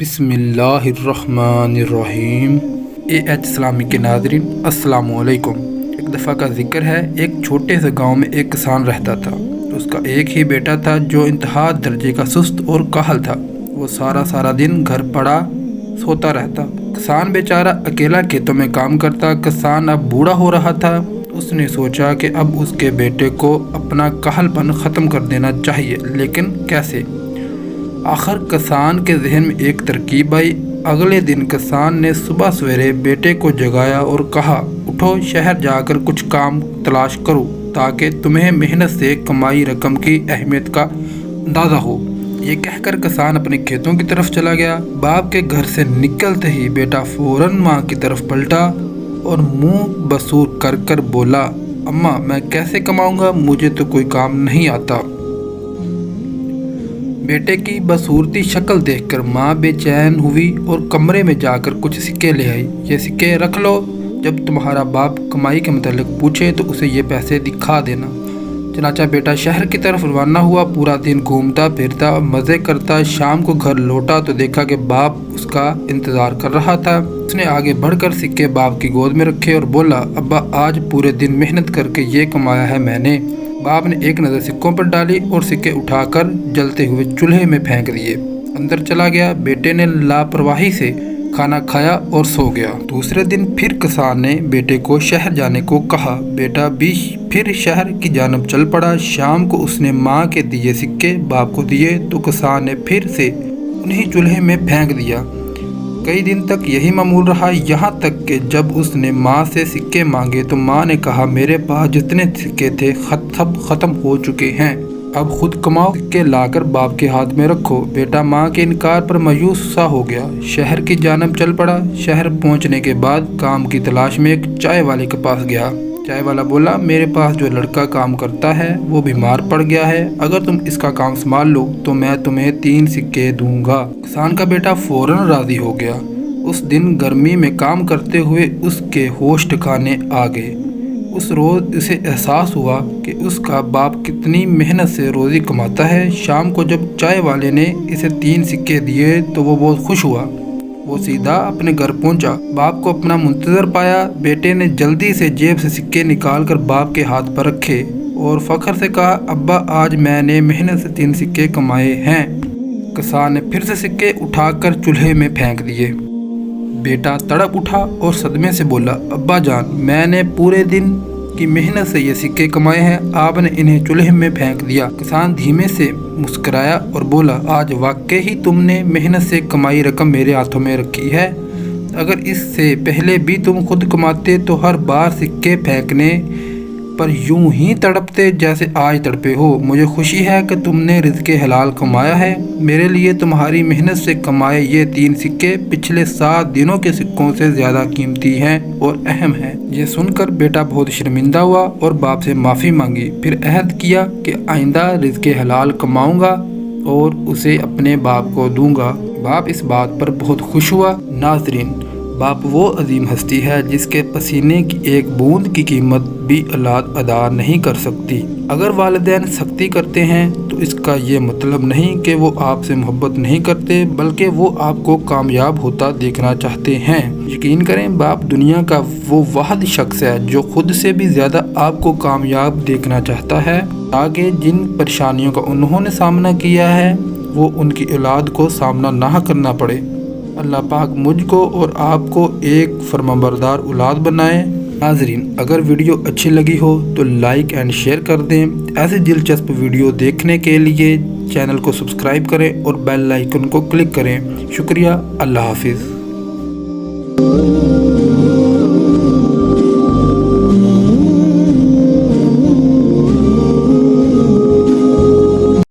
بسم اللہ الرحمن الرحیم۔ AH اسلامی کے ناظرین السلام علیکم۔ ایک دفعہ کا ذکر ہے، ایک چھوٹے سے گاؤں میں ایک کسان رہتا تھا۔ اس کا ایک ہی بیٹا تھا جو انتہا درجے کا سست اور کاہل تھا۔ وہ سارا دن گھر پڑا سوتا رہتا۔ کسان بیچارہ اکیلا کھیتوں میں کام کرتا۔ کسان اب بوڑھا ہو رہا تھا۔ اس نے سوچا کہ اب اس کے بیٹے کو اپنا کاہل پن ختم کر دینا چاہیے، لیکن کیسے؟ آخر کسان کے ذہن میں ایک ترکیب آئی۔ اگلے دن کسان نے صبح سویرے بیٹے کو جگایا اور کہا، اٹھو، شہر جا کر کچھ کام تلاش کرو تاکہ تمہیں محنت سے کمائی رقم کی اہمیت کا اندازہ ہو۔ یہ کہہ کر کسان اپنے کھیتوں کی طرف چلا گیا۔ باپ کے گھر سے نکلتے ہی بیٹا فوراً ماں کی طرف پلٹا اور منہ بسور کر بولا، اماں میں کیسے کماؤں گا، مجھے تو کوئی کام نہیں آتا۔ بیٹے کی بصورتی شکل دیکھ کر ماں بے چین ہوئی اور کمرے میں جا کر کچھ سکے لے آئی۔ یہ سکے رکھ لو، جب تمہارا باپ کمائی کے متعلق پوچھے تو اسے یہ پیسے دکھا دینا۔ چنانچہ بیٹا شہر کی طرف روانہ ہوا۔ پورا دن گھومتا پھرتا اور مزے کرتا شام کو گھر لوٹا تو دیکھا کہ باپ اس کا انتظار کر رہا تھا۔ اس نے آگے بڑھ کر سکے باپ کی گود میں رکھے اور بولا، ابا آج پورے دن محنت کر کے یہ کمایا ہے میں نے۔ باپ نے ایک نظر سکوں پر ڈالی اور سکے اٹھا کر جلتے ہوئے چولہے میں پھینک دیے۔ اندر چلا گیا۔ بیٹے نے لاپرواہی سے کھانا کھایا اور سو گیا۔ دوسرے دن پھر کسان نے بیٹے کو شہر جانے کو کہا۔ بیٹا بھی پھر شہر کی جانب چل پڑا۔ شام کو اس نے ماں کے دیے سکے باپ کو دیے تو کسان نے پھر سے انہیں چولہے میں پھینک دیا۔ کئی دن تک یہی معمول رہا، یہاں تک کہ جب اس نے ماں سے سکے مانگے تو ماں نے کہا، میرے پاس جتنے سکے تھے سب ختم ہو چکے ہیں، اب خود کماؤ، سکے لا کر باپ کے ہاتھ میں رکھو۔ بیٹا ماں کے انکار پر مایوس سا ہو گیا، شہر کی جانب چل پڑا۔ شہر پہنچنے کے بعد کام کی تلاش میں ایک چائے والے کے پاس گیا۔ چائے والا بولا، میرے پاس جو لڑکا کام کرتا ہے وہ بیمار پڑ گیا ہے، اگر تم اس کا کام سنبھال لو تو میں تمہیں 3 سکے دوں گا۔ کسان کا بیٹا فوراً راضی ہو گیا۔ اس دن گرمی میں کام کرتے ہوئے اس کے ہوش ٹھکانے آ گئے۔ اس روز اسے احساس ہوا کہ اس کا باپ کتنی محنت سے روزی کماتا ہے۔ شام کو جب چائے والے نے اسے 3 سکے دیے تو وہ بہت خوش ہوا۔ وہ سیدھا اپنے گھر پہنچا، باپ کو اپنا منتظر پایا۔ بیٹے نے جلدی سے جیب سے سکے نکال کر باپ کے ہاتھ پر رکھے اور فخر سے کہا، ابا آج میں نے محنت سے 3 سکے کمائے ہیں۔ کسان نے پھر سے سکے اٹھا کر چولہے میں پھینک دیے۔ بیٹا تڑپ اٹھا اور صدمے سے بولا، ابا جان میں نے پورے دن کی محنت سے یہ سکے کمائے ہیں، آپ نے انہیں چولہے میں پھینک دیا۔ کسان دھیمے سے مسکرایا اور بولا، آج واقعی ہی تم نے محنت سے کمائی رقم میرے ہاتھوں میں رکھی ہے، اگر اس سے پہلے بھی تم خود کماتے تو ہر بار سکے پھینکنے پر یوں ہی تڑپتے جیسے آج تڑپے ہو۔ مجھے خوشی ہے کہ تم نے رزق حلال کمایا ہے، میرے لیے تمہاری محنت سے کمائے یہ 3 سکے پچھلے 7 دنوں کے سکوں سے زیادہ قیمتی ہیں اور اہم ہیں۔ یہ سن کر بیٹا بہت شرمندہ ہوا اور باپ سے معافی مانگی، پھر عہد کیا کہ آئندہ رزق حلال کماؤں گا اور اسے اپنے باپ کو دوں گا۔ باپ اس بات پر بہت خوش ہوا۔ ناظرین، باپ وہ عظیم ہستی ہے جس کے پسینے کی ایک بوند کی قیمت بھی اولاد ادا نہیں کر سکتی۔ اگر والدین سختی کرتے ہیں تو اس کا یہ مطلب نہیں کہ وہ آپ سے محبت نہیں کرتے، بلکہ وہ آپ کو کامیاب ہوتا دیکھنا چاہتے ہیں۔ یقین کریں، باپ دنیا کا وہ واحد شخص ہے جو خود سے بھی زیادہ آپ کو کامیاب دیکھنا چاہتا ہے، تاکہ جن پریشانیوں کا انہوں نے سامنا کیا ہے وہ ان کی اولاد کو سامنا نہ کرنا پڑے۔ اللہ پاک مجھ کو اور آپ کو ایک فرمانبردار اولاد بنائے۔ ناظرین، اگر ویڈیو اچھی لگی ہو تو لائک اینڈ شیئر کر دیں۔ ایسے دلچسپ ویڈیو دیکھنے کے لیے چینل کو سبسکرائب کریں اور بیل آئیکن کو کلک کریں۔ شکریہ، اللہ حافظ۔